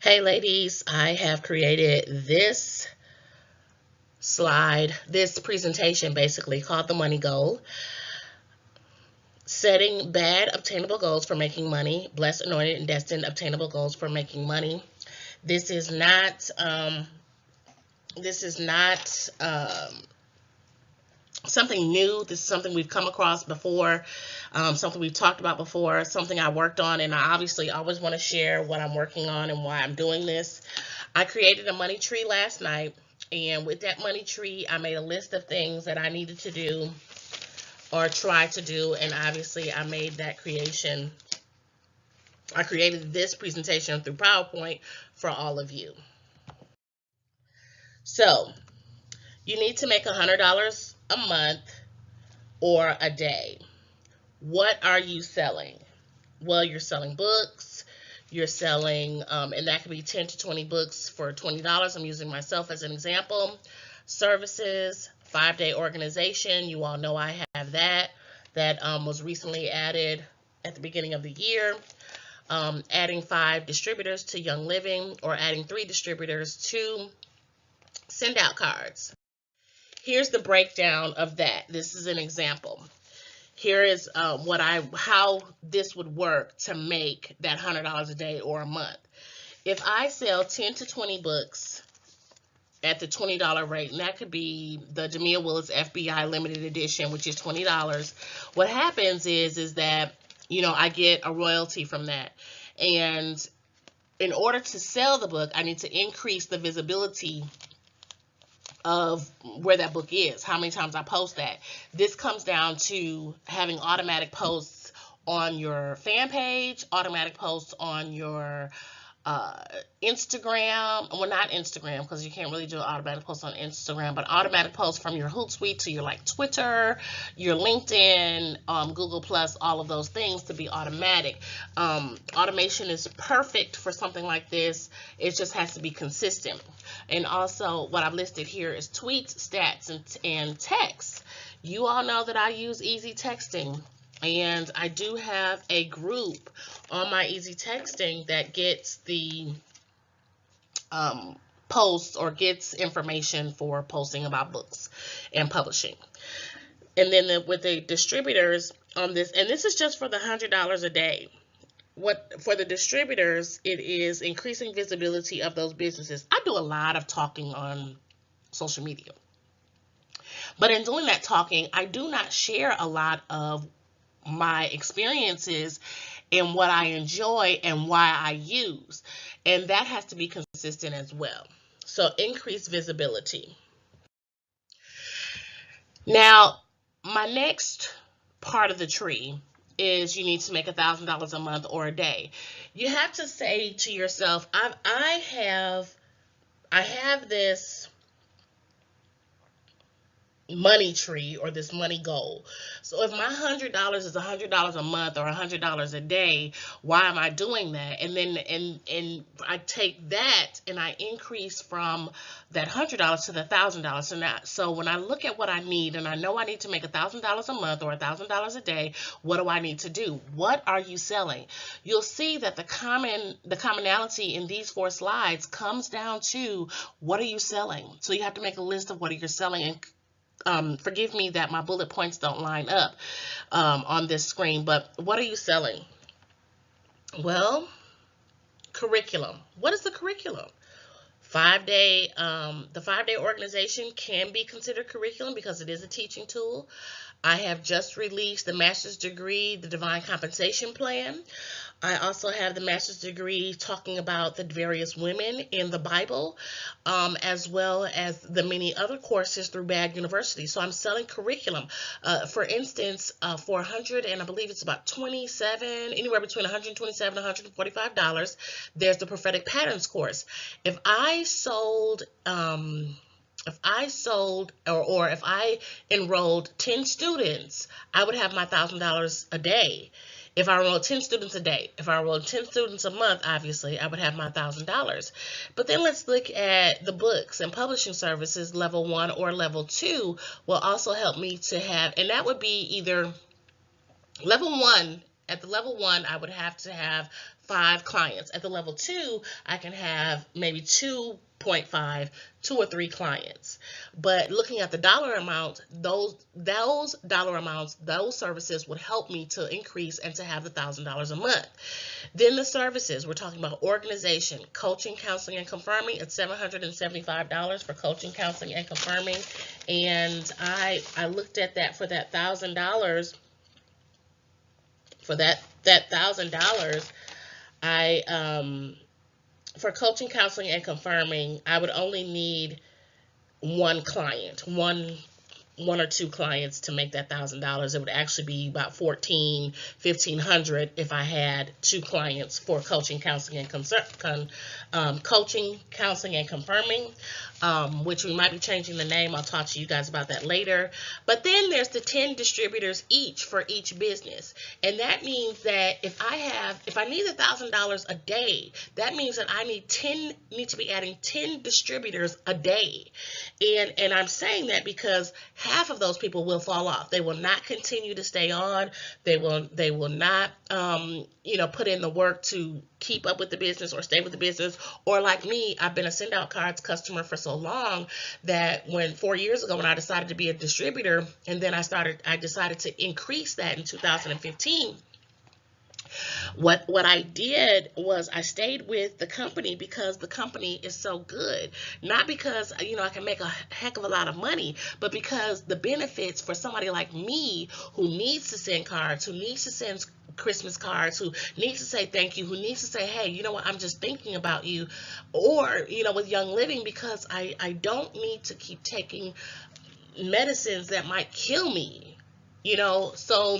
Hey ladies, I have created this this presentation basically called the money goal. Setting bad obtainable goals for making money, blessed, anointed, and destined obtainable goals for making money. This is not something new. This is something we've come across before, something we've talked about before, something I worked on, and I obviously always want to share what I'm working on and why I'm doing this. I created a money tree last night, and with that money tree, I made a list of things that I needed to do or try to do, and obviously I made that creation. I created this presentation through PowerPoint for all of you. So, you need to make $100 a month or a day. What are you selling? Well, you're selling books. You're selling, and that could be 10 to 20 books for $20. I'm using myself as an example. Services, 5-day organization. You all know I have that. That was recently added at the beginning of the year. Adding 5 distributors to Young Living, or adding 3 distributors to Send Out Cards. Here's the breakdown of that. This is an example. Here is how this would work to make that $100 a day or a month. If I sell 10 to 20 books at the $20 rate, and that could be the Jamia Willis FBI limited edition, which is $20. What happens is that, I get a royalty from that. And in order to sell the book, I need to increase the visibility of where that book is, how many times I post that. This comes down to having automatic posts on your fan page, automatic posts on your Instagram. Well, not Instagram, because you can't really do automatic posts on Instagram, but automatic posts from your Hootsuite to your Twitter, your LinkedIn, Google Plus, all of those things to be automatic. Automation is perfect for something like this. It just has to be consistent. And also what I've listed here is tweets, stats, and text. You all know that I use easy texting. And I do have a group on my easy texting that gets the posts or gets information for posting about books and publishing. And then with the distributors on this, and this is just for the $100 a day. For the distributors, it is increasing visibility of those businesses. I do a lot of talking on social media. But in doing that talking, I do not share a lot of my experiences and what I enjoy and why I use. And that has to be consistent as well. So increase visibility. Now, my next part of the tree is you need to make $1,000 a month or a day. You have to say to yourself, I have this money tree or this money goal. So if my $100 is $100 a month or $100 a day, why am I doing that? And then and I take that and I increase from that $100 to the $1,000. So when I look at what I need, and I know I need to make $1,000 a month or $1,000 a day, what do I need to do? What are you selling? You'll see that the commonality in these 4 slides comes down to what are you selling. So you have to make a list of what you're selling. And forgive me that my bullet points don't line up on this screen, but what are you selling? Well, curriculum. What is the curriculum? The 5-day organization can be considered curriculum because it is a teaching tool. I have just released the master's degree, the Divine Compensation Plan. I also have the master's degree talking about the various women in the Bible, as well as the many other courses through Bag University. So I'm selling curriculum. For instance, for $100, and I believe it's about anywhere between $127 and $145, there's the Prophetic Patterns course. If I sold or if I enrolled 10 students, I would have my $1,000 a day. If I enrolled 10 students a day, if I enrolled 10 students a month, obviously, I would have my $1,000. But then let's look at the books and publishing services. Level 1 or level 2 will also help me to have, and that would be either level 1 at the level 1, I would have to have 5 clients. At the level 2, I can have maybe 2.5, 2 or 3 clients. But looking at the dollar amount, those dollar amounts, those services would help me to increase and to have the $1,000 a month. Then the services, we're talking about organization, coaching, counseling, and confirming. It's $775 for coaching, counseling, and confirming. And I looked at that for that $1,000. For that $1,000, for coaching, counseling, and confirming, I would only need one client, one or two clients to make that $1,000. It would actually be about $1,500 if I had 2 clients for coaching, counseling, and coaching, counseling, and confirming, which we might be changing the name. I'll talk to you guys about that later. But then there's the 10 distributors each for each business, and that means that if I need $1,000 a day, that means that I need to be adding 10 distributors a day, and I'm saying that because half of those people will fall off. They will not continue to stay on. They will not put in the work to keep up with the business or stay with the business. Or like me, I've been a Send Out Cards customer for so long that 4 years ago when I decided to be a distributor, and then I decided to increase that in 2015. What I did was I stayed with the company because the company is so good. Not because, I can make a heck of a lot of money, but because the benefits for somebody like me who needs to send cards, who needs to send Christmas cards, who needs to say thank you, who needs to say, hey, you know what, I'm just thinking about you. Or, with Young Living, because I don't need to keep taking medicines that might kill me, so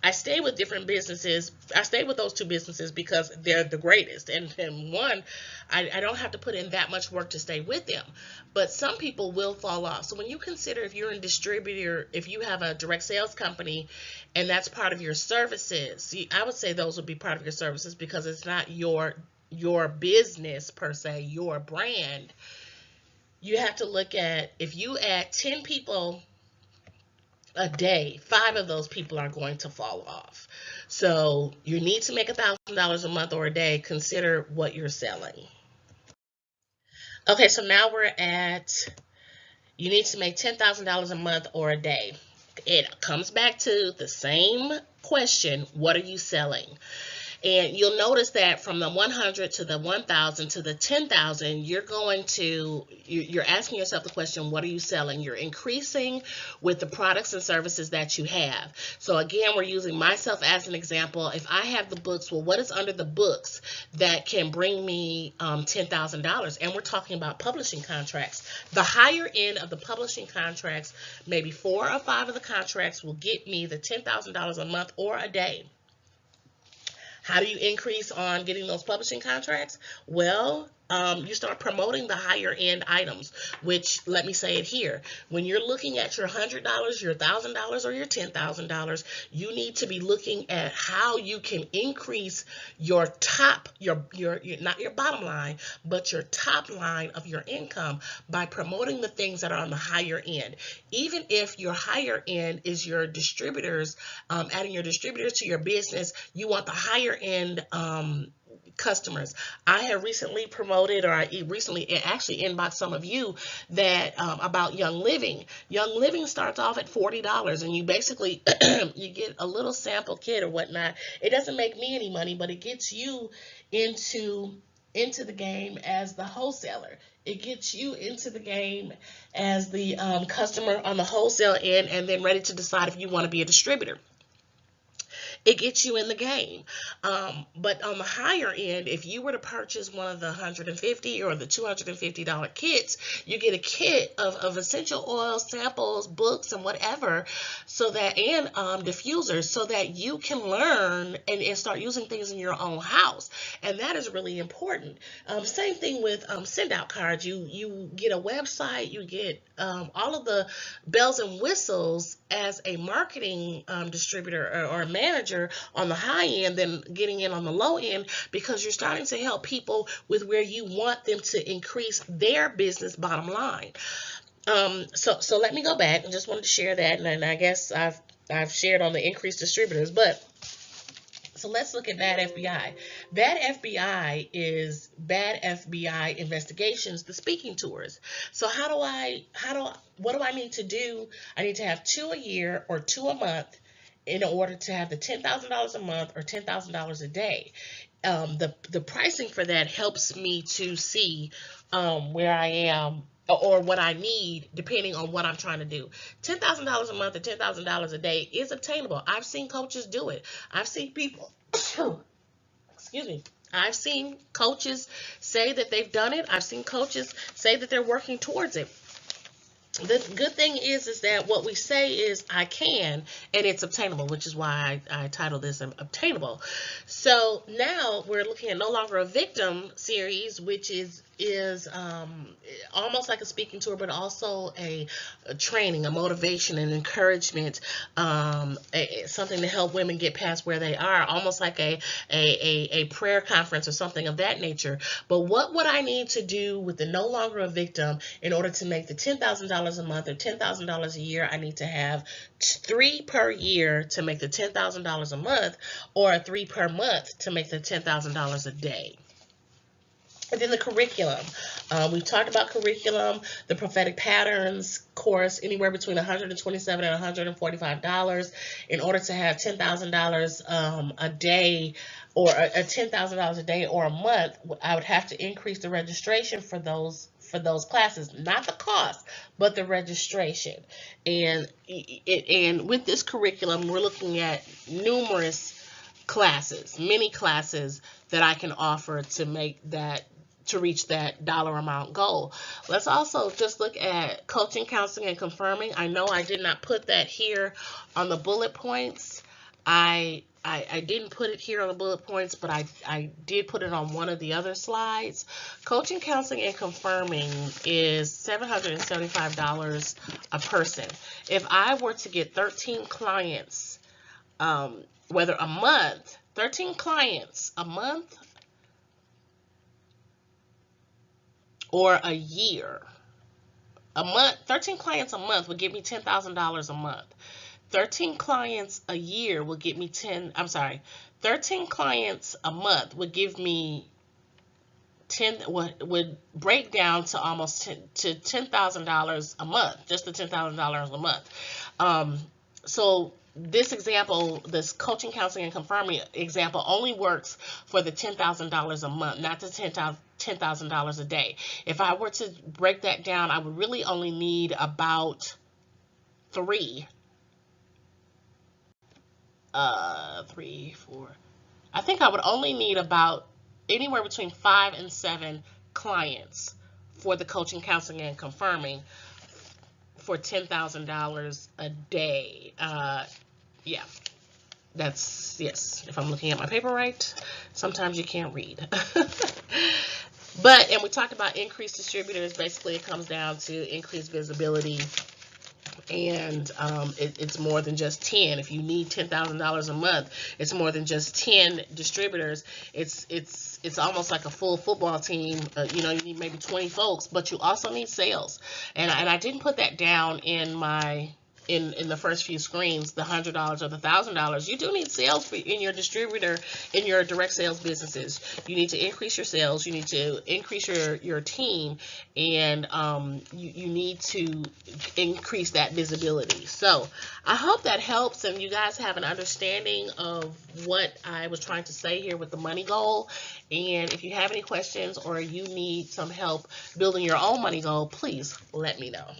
I stay with different businesses. I stay with those 2 businesses because they're the greatest. And one, I don't have to put in that much work to stay with them. But some people will fall off. So when you consider, if you're a distributor, if you have a direct sales company and that's part of your services, I would say those would be part of your services because it's not your business per se, your brand. You have to look at, if you add 10 people a day, 5 of those people are going to fall off. So you need to make $1,000 a month or a day. Consider what you're selling. Okay, so now you need to make $10,000 a month or a day. It comes back to the same question: what are you selling? And you'll notice that from the 100 to the 1,000 to the 10,000, you're asking yourself the question, what are you selling? You're increasing with the products and services that you have. So again, we're using myself as an example. If I have the books, well, what is under the books that can bring me $10,000? And we're talking about publishing contracts. The higher end of the publishing contracts, maybe 4 or 5 of the contracts will get me the $10,000 a month or a day. How do you increase on getting those publishing contracts? Well, you start promoting the higher end items, which, let me say it here, when you're looking at your $100, your $1,000, or your $10,000, you need to be looking at how you can increase your top, your not your bottom line, but your top line of your income by promoting the things that are on the higher end. Even if your higher end is your distributors, adding your distributors to your business, you want the higher end customers. I have recently promoted, or I recently actually inboxed some of you that about Young Living. Young Living starts off at $40, and you basically you get a little sample kit or whatnot. It doesn't make me any money, but it gets you into the game as the wholesaler. It gets you into the game as the customer on the wholesale end, and then ready to decide if you want to be a distributor. It gets you in the game. But on the higher end, if you were to purchase one of the $150 or the $250 kits, you get a kit of essential oils, samples, books, and whatever, and diffusers, so that you can learn and start using things in your own house. And that is really important. Same thing with Send Out Cards. You get a website, you get all of the bells and whistles as a marketing distributor or manager on the high end than getting in on the low end, because you're starting to help people with where you want them to increase their business bottom line. So let me go back. I just wanted to share that, and I guess I've shared on the increased distributors, but So let's look at Bad FBI. Bad FBI is Bad FBI Investigations, the speaking tours. So what do I need to do? I need to have 2 a year or 2 a month in order to have the $10,000 a month or $10,000 a day. The pricing for that helps me to see where I am or what I need depending on what I'm trying to do. $10,000 a month or $10,000 a day is obtainable. I've seen coaches do it. I've seen people, excuse me. I've seen coaches say that they've done it. I've seen coaches say that they're working towards it. The good thing is that what we say is I can, and it's obtainable, which is why I titled this obtainable. So now we're looking at No Longer a Victim series, which is almost like a speaking tour, but also a training, a motivation, and encouragement, something to help women get past where they are, almost like a prayer conference or something of that nature. But what would I need to do with the No Longer a Victim in order to make the $10,000 a month or $10,000 a year? I need to have 3 per year to make the $10,000 a month, or 3 per month to make the $10,000 a day. And then the curriculum. We talked about curriculum, the prophetic patterns course, anywhere between $127 and $145 in order to have $10,000 a day, or a $10,000 a day or a month. I would have to increase the registration for those classes, not the cost, but the registration. And with this curriculum, we're looking at numerous classes, many classes that I can offer to reach that dollar amount goal. Let's also just look at coaching, counseling, and confirming. I know I did not put that here on the bullet points. I didn't put it here on the bullet points, but I did put it on one of the other slides. Coaching, counseling, and confirming is $775 a person. If I were to get 13 clients, whether a month, 13 clients a month, or a year, a month, 13 clients a month would give me $10,000 a month. 13 clients a year will get me 13 clients a month would give me would break down to almost $10,000 a month, just the $10,000 a month. So this example, this coaching, counseling, and confirming example only works for the $10,000 a month, not the $10,000 a day. If I were to break that down, I would really only need about 3, 4. I think I would only need about anywhere between 5 and 7 clients for the coaching, counseling, and confirming for $10,000 a day. Yeah, that's, yes, if I'm looking at my paper right. Sometimes you can't read. And we talked about increased distributors. Basically, it comes down to increased visibility. And it's more than just 10. If you need $10,000 a month, it's more than just 10 distributors. It's almost like a full football team. You need maybe 20 folks, but you also need sales. And I didn't put that down in my in the first few screens, the $100 or the $1,000. You do need sales in your distributor, in your direct sales businesses. You need to increase your sales. You need to increase your team, and you need to increase that visibility. So I hope that helps, and you guys have an understanding of what I was trying to say here with the money goal. And if you have any questions or you need some help building your own money goal, please let me know.